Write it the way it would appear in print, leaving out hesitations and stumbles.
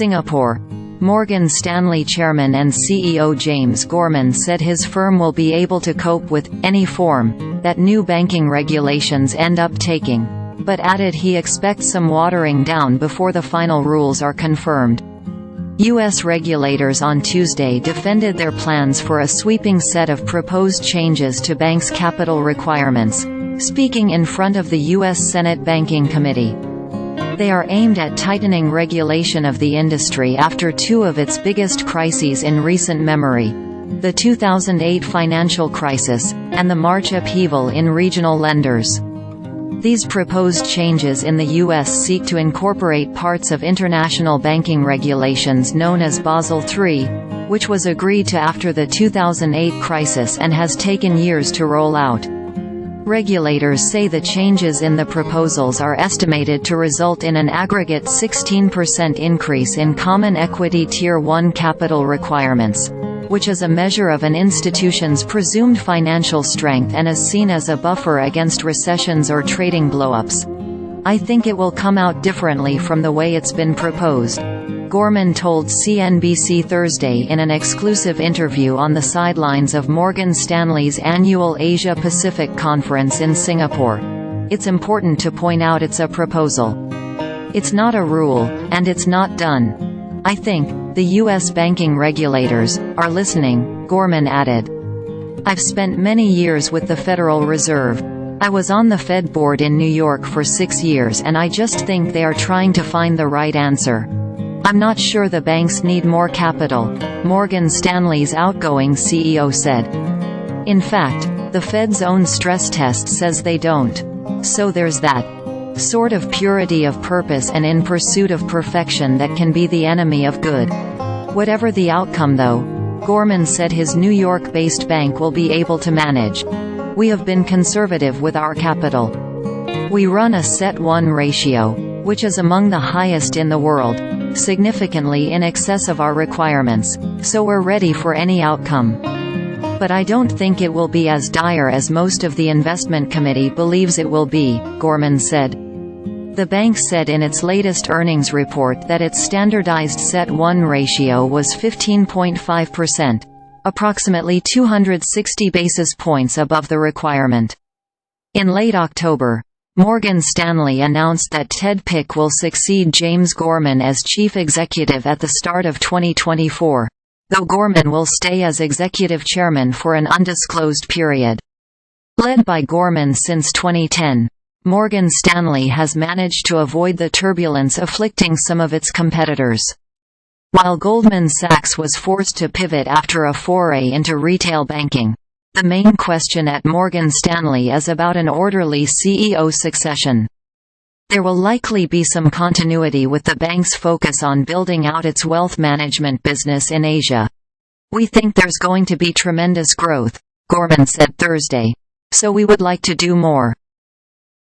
Singapore. Morgan Stanley chairman and CEO James Gorman said his firm will be able to cope with any form that new banking regulations end up taking, but added he expects some watering down before the final rules are confirmed. U.S. regulators on Tuesday defended their plans for a sweeping set of proposed changes to banks' capital requirements, speaking in front of the U.S. Senate Banking Committee. They are aimed at tightening regulation of the industry after two of its biggest crises in recent memory: the 2008 financial crisis, and the March upheaval in regional lenders. These proposed changes in the U.S. seek to incorporate parts of international banking regulations known as Basel III, which was agreed to after the 2008 crisis and has taken years to roll out. Regulators say the changes in the proposals are estimated to result in an aggregate 16% increase in Common Equity Tier 1 capital requirements, which is a measure of an institution's presumed financial strength and is seen as a buffer against recessions or trading blowups. "I think it will come out differently from the way it's been proposed," Gorman told CNBC Thursday in an exclusive interview on the sidelines of Morgan Stanley's annual Asia-Pacific conference in Singapore. "It's important to point out it's a proposal. It's not a rule, and it's not done. I think the U.S. banking regulators are listening," Gorman added. "I've spent many years with the Federal Reserve. I was on the Fed board in New York for 6 years, and I just think they are trying to find the right answer. I'm not sure the banks need more capital," Morgan Stanley's outgoing CEO said. "In fact, the Fed's own stress test says they don't. So there's that sort of purity of purpose and in pursuit of perfection that can be the enemy of good. Whatever the outcome though," Gorman said his New York-based bank will be able to manage. "We have been conservative with our capital. We run a CET1 ratio, which is among the highest in the world, significantly in excess of our requirements, so we're ready for any outcome. But I don't think it will be as dire as most of the investment committee believes it will be," Gorman said. The bank said in its latest earnings report that its standardized CET1 ratio was 15.5%, approximately 260 basis points above the requirement. In late October, Morgan Stanley announced that Ted Pick will succeed James Gorman as chief executive at the start of 2024, though Gorman will stay as executive chairman for an undisclosed period. Led by Gorman since 2010, Morgan Stanley has managed to avoid the turbulence afflicting some of its competitors. While Goldman Sachs was forced to pivot after a foray into retail banking, the main question at Morgan Stanley is about an orderly CEO succession. There will likely be some continuity with the bank's focus on building out its wealth management business in Asia. "We think there's going to be tremendous growth," Gorman said Thursday, "so we would like to do more."